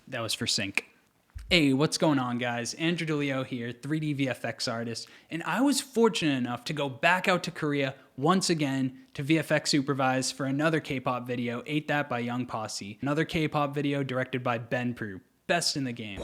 That was for sync. Hey, what's going on, guys? Andrew DeLeo here, 3D VFX artist, and I was fortunate enough to go back out to Korea once again to VFX supervise for another K-pop video, Ate That by Young Posse. Another K-pop video directed by Ben Proulx, best in the game.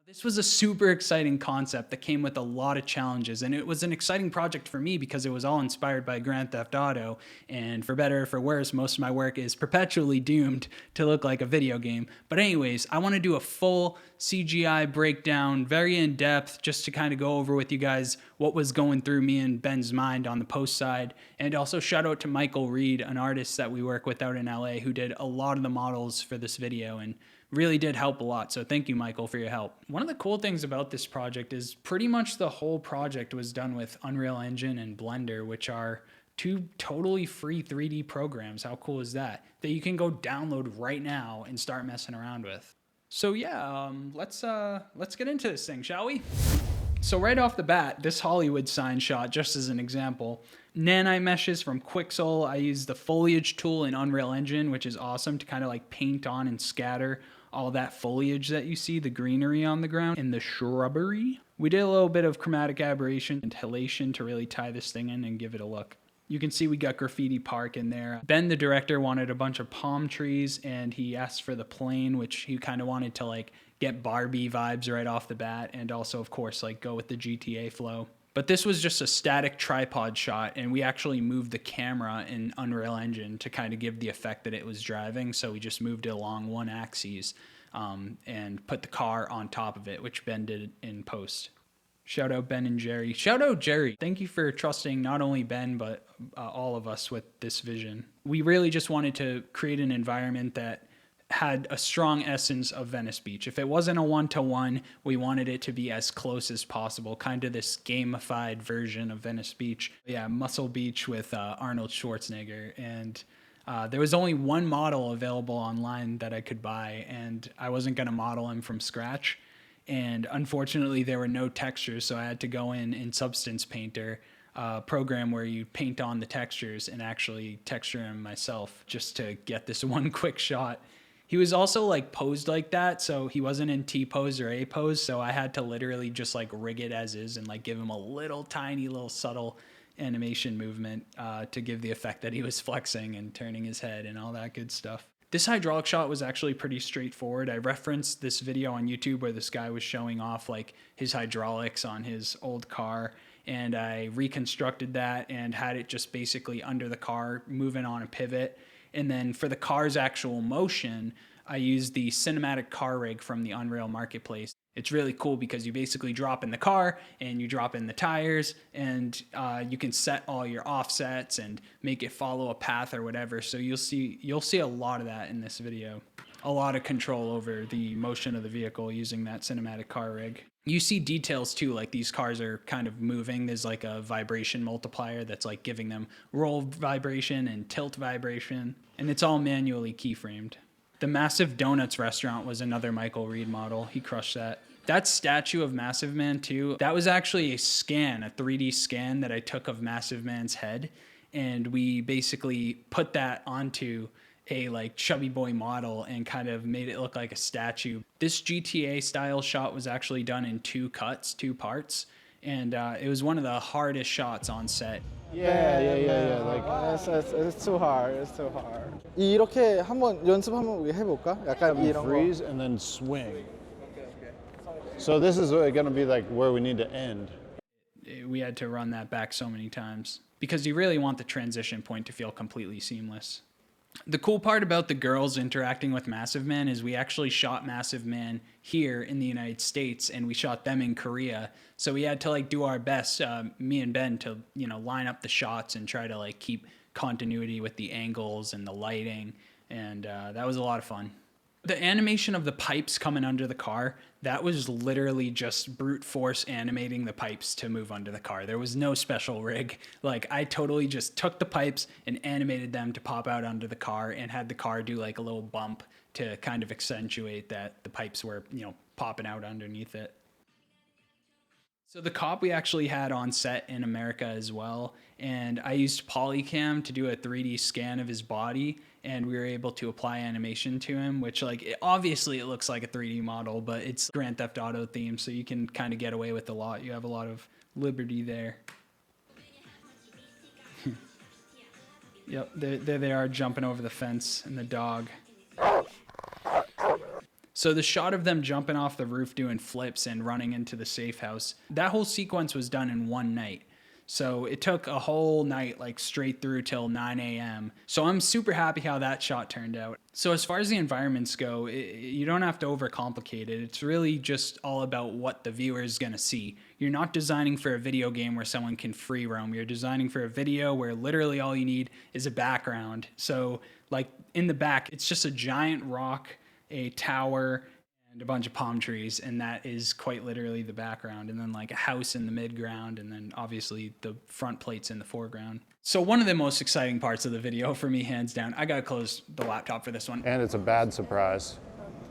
This was a super exciting concept that came with a lot of challenges, and it was an exciting project for me because it was all inspired by Grand Theft Auto, and for better or for worse, most of my work is perpetually doomed to look like a video game. But anyways, I want to do a full CGI breakdown, very in-depth, just to kind of go over with you guys what was going through me and Ben's mind on the post side, and also shout out to Michael Reed, an artist that we work with out in LA, who did a lot of the models for this video, and really did help a lot. So thank you, Michael, for your help. One of the cool things about this project is pretty much the whole project was done with Unreal Engine and Blender, which are two totally free 3D programs. How cool is that? That you can go download right now and start messing around with. So yeah, let's get into this thing, shall we? So right off the bat, this Hollywood sign shot, just as an example, nanite meshes from Quixel. I used the foliage tool in Unreal Engine, which is awesome to kind of like paint on and scatter all that foliage that you see, the greenery on the ground and the shrubbery. We did a little bit of chromatic aberration and halation to really tie this thing in and give it a look. You can see we got Graffiti Park in there. Ben, the director, wanted a bunch of palm trees, and he asked for the plane, which he kind of wanted to like get Barbie vibes right off the bat, and also, of course, like go with the GTA flow. But this was just a static tripod shot, and we actually moved the camera in Unreal Engine to kind of give the effect that it was driving. So we just moved it along one axis and put the car on top of it, which Ben did in post. Shout out Ben and Jerry. Shout out Jerry. Thank you for trusting not only Ben, but all of us with this vision. We really just wanted to create an environment that had a strong essence of Venice Beach. If it wasn't a one-to-one, we wanted it to be as close as possible, kind of this gamified version of Venice Beach. Yeah, Muscle Beach with Arnold Schwarzenegger. And there was only one model available online that I could buy, and I wasn't going to model him from scratch. And unfortunately, there were no textures, so I had to go in Substance Painter, program where you paint on the textures and actually texture him myself just to get this one quick shot. He was also like posed like that, so he wasn't in T pose or A pose, so I had to literally just like rig it as is and like give him a little tiny little subtle animation movement to give the effect that he was flexing and turning his head and all that good stuff. This hydraulic shot was actually pretty straightforward. I referenced this video on YouTube where this guy was showing off like his hydraulics on his old car, and I reconstructed that and had it just basically under the car moving on a pivot. And then for the car's actual motion, I used the cinematic car rig from the Unreal Marketplace. It's really cool because you basically drop in the car and you drop in the tires, and you can set all your offsets and make it follow a path or whatever. So you'll see a lot of that in this video. A lot of control over the motion of the vehicle using that cinematic car rig. You see details too, like these cars are kind of moving. There's like a vibration multiplier that's like giving them roll vibration and tilt vibration, and it's all manually keyframed. The Massive Donuts restaurant was another Michael Reed model. He crushed that. That statue of Massive Man too, that was actually a scan, a 3D scan that I took of Massive Man's head, and we basically put that onto a like chubby boy model and kind of made it look like a statue. This GTA style shot was actually done in two parts, and it was one of the hardest shots on set. Yeah. Like it's too hard. It's too hard. 이렇게 한번 연습 한번 우리 해볼까? 약간 이런 거. Freeze and then swing. So this is going to be like where we need to end. We had to run that back so many times because you really want the transition point to feel completely seamless. The cool part about the girls interacting with Massive Man is we actually shot Massive Man here in the United States, and we shot them in Korea. So we had to like do our best, me and Ben, to line up the shots and try to like keep continuity with the angles and the lighting, and that was a lot of fun. The animation of the pipes coming under the car, that was literally just brute force animating the pipes to move under the car. There was no special rig. Like, I totally just took the pipes and animated them to pop out under the car and had the car do like a little bump to kind of accentuate that the pipes were, popping out underneath it. So the cop we actually had on set in America as well, and I used Polycam to do a 3D scan of his body, and we were able to apply animation to him, which obviously it looks like a 3D model, but it's Grand Theft Auto themed, so you can kind of get away with a lot. You have a lot of liberty there. Yep, there they are jumping over the fence and the dog. So the shot of them jumping off the roof doing flips and running into the safe house, that whole sequence was done in one night. So it took a whole night, like straight through till 9 a.m. So I'm super happy how that shot turned out. So as far as the environments go, you don't have to overcomplicate it. It's really just all about what the viewer is going to see. You're not designing for a video game where someone can free roam. You're designing for a video where literally all you need is a background. So like in the back, it's just a giant rock, a tower, and a bunch of palm trees, and that is quite literally the background, and then like a house in the midground, and then obviously the front plates in the foreground. So one of the most exciting parts of the video for me, hands down, I gotta close the laptop for this one. And it's a bad surprise.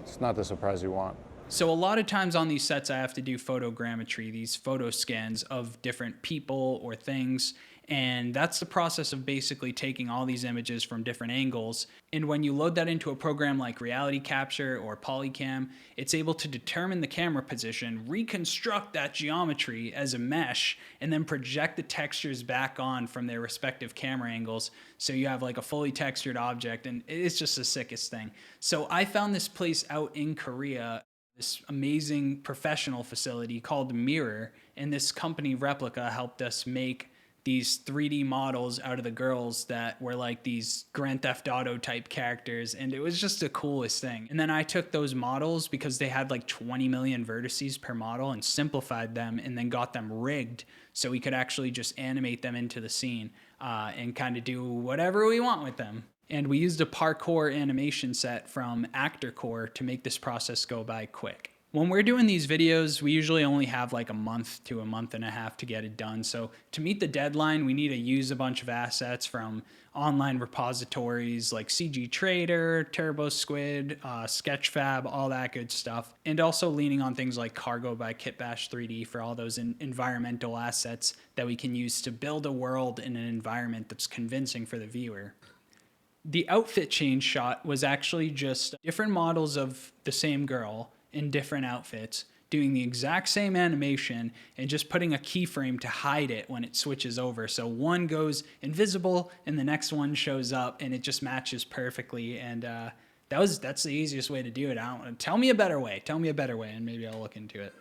It's not the surprise you want. So a lot of times on these sets, I have to do photogrammetry, these photo scans of different people or things. And that's the process of basically taking all these images from different angles. And when you load that into a program like Reality Capture or Polycam, it's able to determine the camera position, reconstruct that geometry as a mesh, and then project the textures back on from their respective camera angles. So you have like a fully textured object, and it's just the sickest thing. So I found this place out in Korea, this amazing professional facility called Mirror, and this company Replica helped us make these 3D models out of the girls that were like these Grand Theft Auto type characters, and it was just the coolest thing. And then I took those models, because they had like 20 million vertices per model, and simplified them and then got them rigged so we could actually just animate them into the scene and kind of do whatever we want with them. And we used a parkour animation set from ActorCore to make this process go by quick. When we're doing these videos, we usually only have like a month to a month and a half to get it done. So to meet the deadline, we need to use a bunch of assets from online repositories like CG Trader, TurboSquid, Sketchfab, all that good stuff. And also leaning on things like Cargo by Kitbash 3D for all those environmental assets that we can use to build a world in an environment that's convincing for the viewer. The outfit change shot was actually just different models of the same girl in different outfits doing the exact same animation and just putting a keyframe to hide it when it switches over. So one goes invisible and the next one shows up, and it just matches perfectly. And that's the easiest way to do it. Tell me a better way. Tell me a better way, and maybe I'll look into it.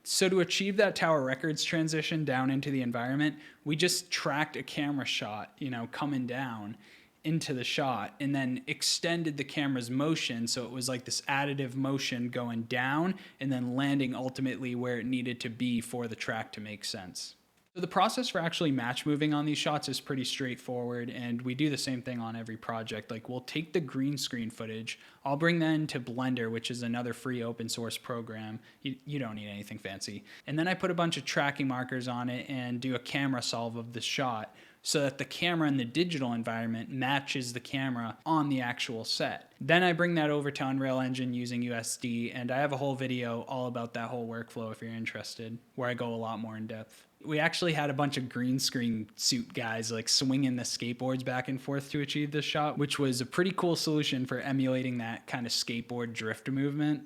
So to achieve that Tower Records transition down into the environment, we just tracked a camera shot, coming down into the shot, and then extended the camera's motion. So it was like this additive motion going down and then landing ultimately where it needed to be for the track to make sense. So the process for actually match moving on these shots is pretty straightforward, and we do the same thing on every project. Like, we'll take the green screen footage, I'll bring that into Blender, which is another free open source program. You don't need anything fancy. And then I put a bunch of tracking markers on it and do a camera solve of the shot so that the camera in the digital environment matches the camera on the actual set. Then I bring that over to Unreal Engine using USD, and I have a whole video all about that whole workflow if you're interested, where I go a lot more in depth. We actually had a bunch of green screen suit guys like swinging the skateboards back and forth to achieve this shot, which was a pretty cool solution for emulating that kind of skateboard drift movement.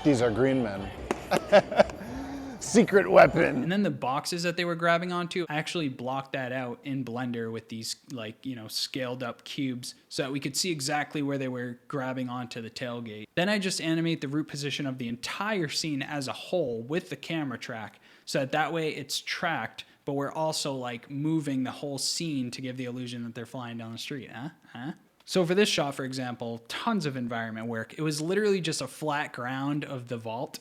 These are green men. Secret weapon. And then the boxes that they were grabbing onto, I actually blocked that out in Blender with these scaled up cubes so that we could see exactly where they were grabbing onto the tailgate. Then I just animate the root position of the entire scene as a whole with the camera track, so that way it's tracked, but we're also like moving the whole scene to give the illusion that they're flying down the street. So for this shot, for example, tons of environment work. It was literally just a flat ground of the vault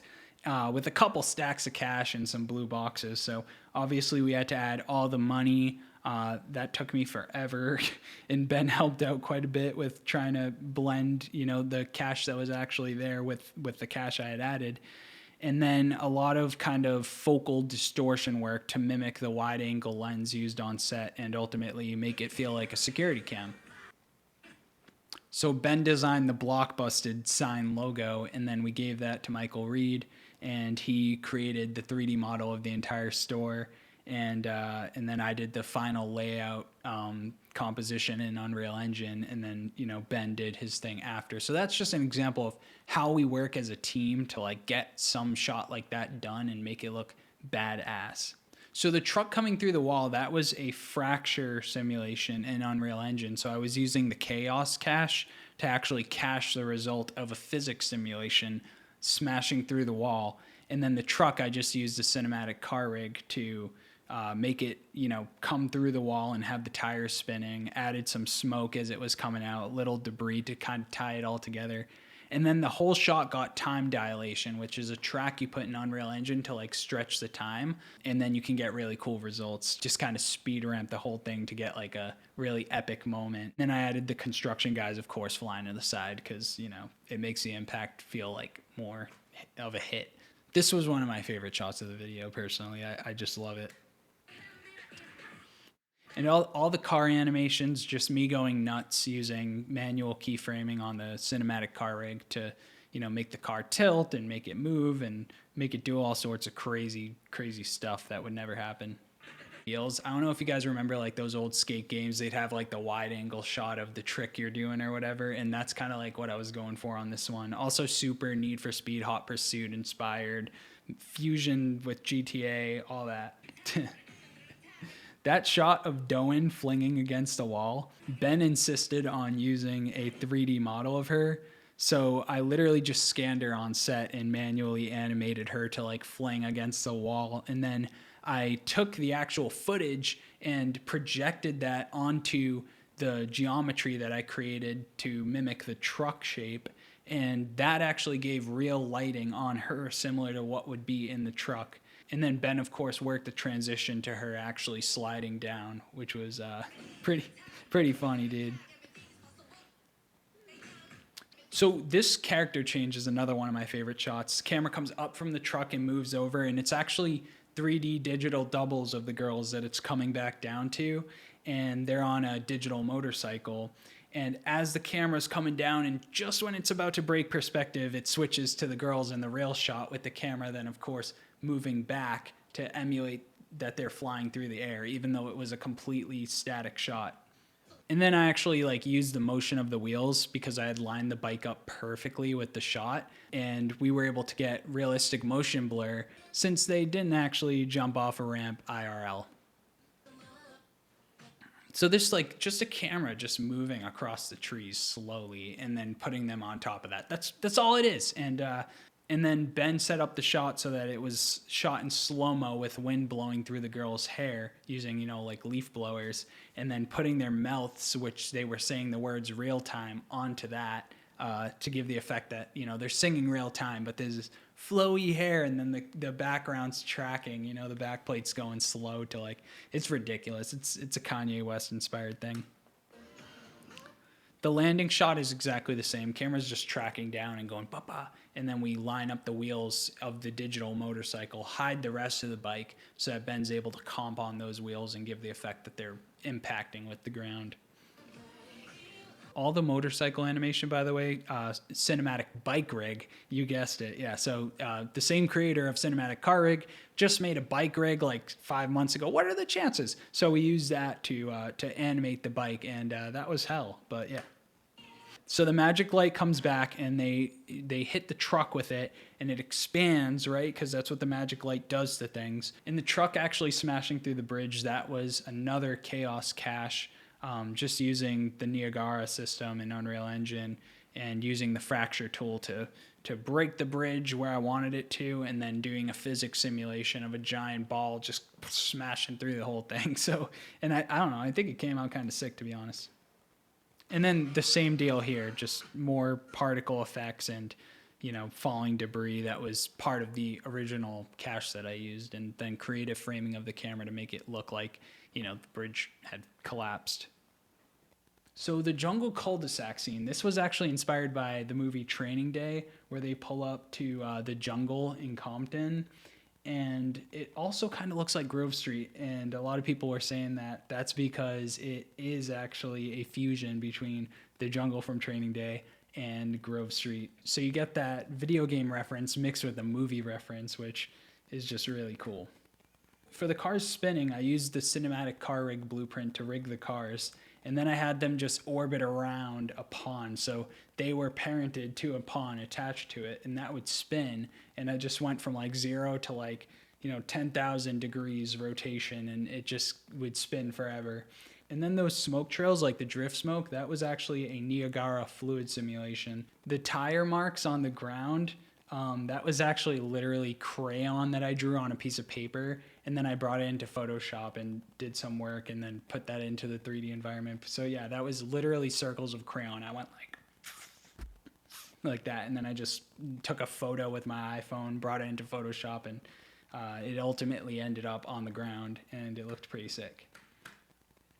with a couple stacks of cash and some blue boxes. So obviously we had to add all the money. That took me forever, and Ben helped out quite a bit with trying to blend, the cash that was actually there with the cash I had added. And then a lot of kind of focal distortion work to mimic the wide angle lens used on set and ultimately make it feel like a security cam. So Ben designed the blockbusted sign logo, and then we gave that to Michael Reed, and he created the 3D model of the entire store. And then I did the final layout composition in Unreal Engine, and then Ben did his thing after. So that's just an example of how we work as a team to like get some shot like that done and make it look badass. So the truck coming through the wall, that was a fracture simulation in Unreal Engine. So I was using the chaos cache to actually cache the result of a physics simulation smashing through the wall. And then the truck, I just used a cinematic car rig to make it, come through the wall and have the tires spinning, added some smoke as it was coming out, little debris to kind of tie it all together. And then the whole shot got time dilation, which is a track you put in Unreal Engine to like stretch the time. And then you can get really cool results. Just kind of speed ramp the whole thing to get like a really epic moment. Then I added the construction guys, of course, flying to the side because, it makes the impact feel like more of a hit. This was one of my favorite shots of the video, personally. I just love it. And all the car animations, just me going nuts using manual keyframing on the cinematic car rig to, make the car tilt and make it move and make it do all sorts of crazy, crazy stuff that would never happen. I don't know if you guys remember like those old skate games, they'd have like the wide angle shot of the trick you're doing or whatever. And that's kind of like what I was going for on this one. Also super Need for Speed, Hot Pursuit inspired, fusion with GTA, all that. That shot of Doan flinging against a wall, Ben insisted on using a 3D model of her. So I literally just scanned her on set and manually animated her to like fling against the wall. And then I took the actual footage and projected that onto the geometry that I created to mimic the truck shape. And that actually gave real lighting on her, similar to what would be in the truck. And then Ben, of course, worked the transition to her actually sliding down, which was pretty funny, dude. So this character change is another one of my favorite shots. The camera comes up from the truck and moves over, and it's actually 3D digital doubles of the girls that it's coming back down to, and they're on a digital motorcycle. And as the camera's coming down, and just when it's about to break perspective, it switches to the girls in the real shot with the camera then, of course, moving back to emulate that they're flying through the air, even though it was a completely static shot. And then I actually like used the motion of the wheels because I had lined the bike up perfectly with the shot, and we were able to get realistic motion blur since they didn't actually jump off a ramp IRL. So this like just a camera just moving across the trees slowly and then putting them on top of that. That's all it is. And then Ben set up the shot so that it was shot in slow-mo with wind blowing through the girl's hair using, like leaf blowers, and then putting their mouths, which they were saying the words real time, onto that to give the effect that, they're singing real time, but there's this flowy hair and then the background's tracking, the backplate's going slow to like, it's ridiculous. It's a Kanye West inspired thing. The landing shot is exactly the same. Camera's just tracking down and going ba-ba, and then we line up the wheels of the digital motorcycle, hide the rest of the bike so that Ben's able to comp on those wheels and give the effect that they're impacting with the ground. All the motorcycle animation, by the way, cinematic bike rig, you guessed it. Yeah, so the same creator of cinematic car rig just made a bike rig like 5 months ago. What are the chances? So we used that to animate the bike, and that was hell, but yeah. So the magic light comes back, and they hit the truck with it, and it expands, right? Because that's what the magic light does to things. And the truck actually smashing through the bridge, that was another chaos cache. Just using the Niagara system in Unreal Engine and using the fracture tool to break the bridge where I wanted it to, and then doing a physics simulation of a giant ball just smashing through the whole thing. So, and I don't know, I think it came out kind of sick, to be honest. And then the same deal here, just more particle effects and, falling debris that was part of the original cache that I used, and then creative framing of the camera to make it look like, the bridge had collapsed. So the jungle cul-de-sac scene, this was actually inspired by the movie Training Day, where they pull up to the jungle in Compton. And it also kind of looks like Grove Street, and a lot of people were saying that that's because it is actually a fusion between the jungle from Training Day, and Grove Street. So you get that video game reference mixed with a movie reference, which is just really cool. For the cars spinning, I used the cinematic car rig blueprint to rig the cars, and then I had them just orbit around a pond. So they were parented to a pond attached to it, and that would spin, and I just went from like 0 to like, 10,000 degrees rotation, and it just would spin forever. And then those smoke trails, like the drift smoke, that was actually a Niagara fluid simulation. The tire marks on the ground, that was actually literally crayon that I drew on a piece of paper, and then I brought it into Photoshop and did some work and then put that into the 3D environment. So yeah, that was literally circles of crayon. I went like that, and then I just took a photo with my iPhone, brought it into Photoshop, and it ultimately ended up on the ground, and it looked pretty sick.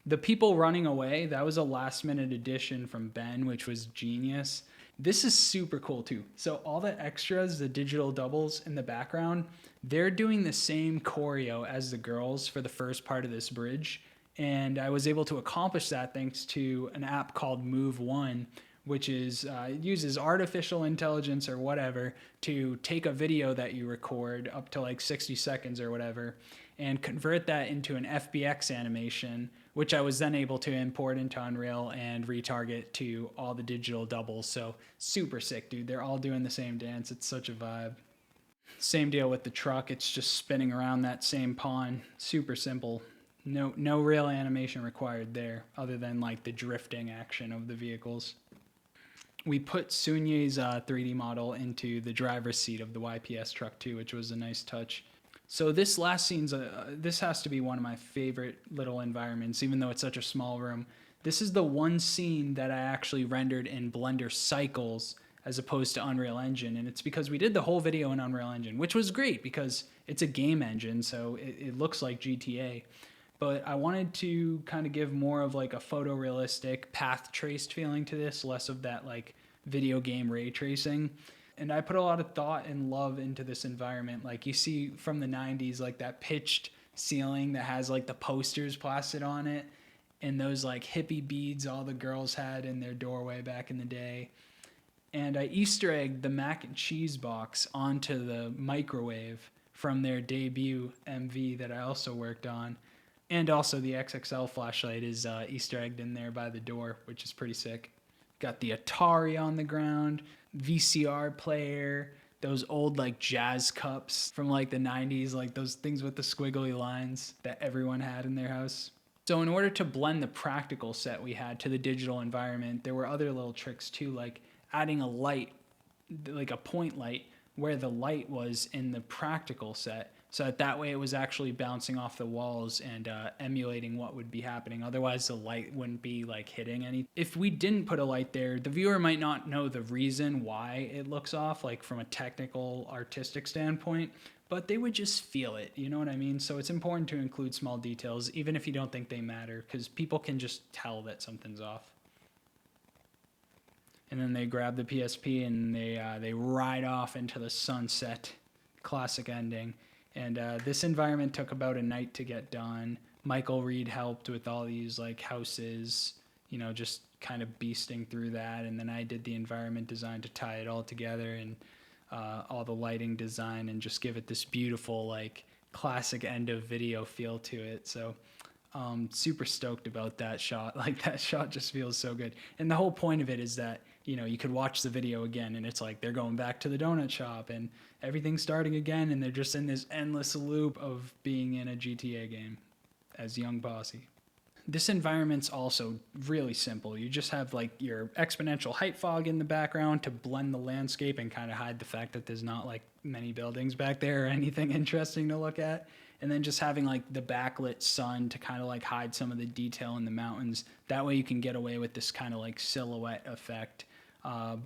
The people running away, that was a last minute addition from Ben, which was genius. This is super cool too. So all the extras, the digital doubles in the background, they're doing the same choreo as the girls for the first part of this bridge. And I was able to accomplish that thanks to an app called Move One, which is it uses artificial intelligence or whatever to take a video that you record up to like 60 seconds or whatever and convert that into an FBX animation, which I was then able to import into Unreal and retarget to all the digital doubles. So super sick, dude. They're all doing the same dance. It's such a vibe. Same deal with the truck. It's just spinning around that same pond. Super simple. No real animation required there other than like the drifting action of the vehicles. We put Sunye's 3D model into the driver's seat of the YPS truck too, which was a nice touch. So this last scene's, this has to be one of my favorite little environments, even though it's such a small room. This is the one scene that I actually rendered in Blender Cycles as opposed to Unreal Engine, and it's because we did the whole video in Unreal Engine, which was great because it's a game engine, so it looks like GTA. But I wanted to kind of give more of like a photorealistic, path-traced feeling to this, less of that like video game ray tracing. And I put a lot of thought and love into this environment. Like you see from the 90s, like that pitched ceiling that has like the posters plastered on it and those like hippie beads all the girls had in their doorway back in the day. And I Easter egged the mac and cheese box onto the microwave from their debut MV that I also worked on. And also the XXL flashlight is Easter egged in there by the door, which is pretty sick. Got the Atari on the ground, VCR player, those old like jazz cups from like the 90s, like those things with the squiggly lines that everyone had in their house. So in order to blend the practical set we had to the digital environment, there were other little tricks too, like adding a light, like a point light, where the light was in the practical set. So that way it was actually bouncing off the walls and emulating what would be happening. Otherwise the light wouldn't be like hitting any. If we didn't put a light there, the viewer might not know the reason why it looks off, like from a technical, artistic standpoint, but they would just feel it, you know what I mean? So it's important to include small details, even if you don't think they matter, because people can just tell that something's off. And then they grab the PSP and they ride off into the sunset. Classic ending. And this environment took about a night to get done. Michael Reed helped with all these like houses, you know, just kind of beasting through that. And then I did the environment design to tie it all together and all the lighting design and just give it this beautiful like classic end of video feel to it. So super stoked about that shot. Like that shot just feels so good. And the whole point of it is that, you know, you could watch the video again and it's like they're going back to the donut shop and everything's starting again and they're just in this endless loop of being in a GTA game as Young Posse. This environment's also really simple. You just have like your exponential height fog in the background to blend the landscape and kind of hide the fact that there's not like many buildings back there or anything interesting to look at. And then just having like the backlit sun to kind of like hide some of the detail in the mountains. That way you can get away with this kind of like silhouette effect.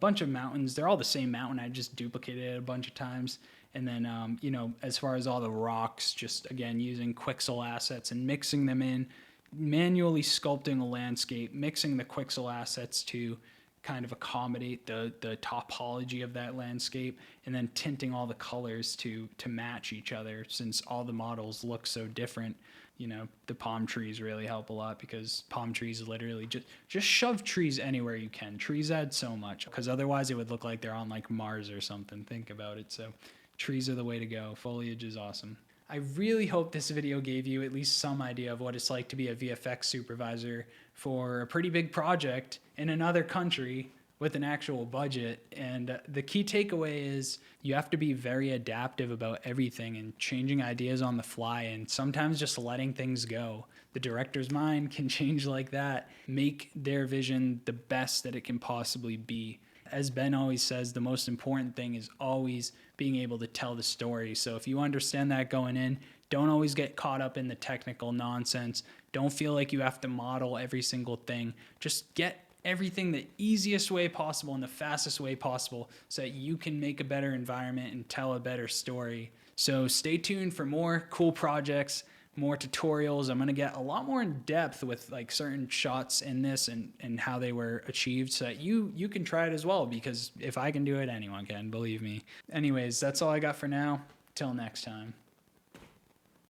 Bunch of mountains. They're all the same mountain. I just duplicated it a bunch of times. And then, you know, as far as all the rocks, just again, using Quixel assets and mixing them in, manually sculpting a landscape, mixing the Quixel assets to kind of accommodate the topology of that landscape, and then tinting all the colors to match each other, since all the models look so different. You know, the palm trees really help a lot, because palm trees literally just shove trees anywhere you can. Trees add so much, because otherwise it would look like they're on like Mars or something. Think about it. So trees are the way to go. Foliage is awesome. I really hope this video gave you at least some idea of what it's like to be a VFX supervisor for a pretty big project in another country with an actual budget. And the key takeaway is you have to be very adaptive about everything and changing ideas on the fly, and sometimes just letting things go. The director's mind can change like that, make their vision the best that it can possibly be. As Ben always says, the most important thing is always being able to tell the story. So if you understand that going in, don't always get caught up in the technical nonsense. Don't feel like you have to model every single thing. Just get everything the easiest way possible and the fastest way possible, so that you can make a better environment and tell a better story. So stay tuned for more cool projects, more tutorials. I'm going to get a lot more in depth with like certain shots in this and how they were achieved, so that you can try it as well, because if I can do it, anyone can, believe me. Anyways, that's all I got for now. Till next time.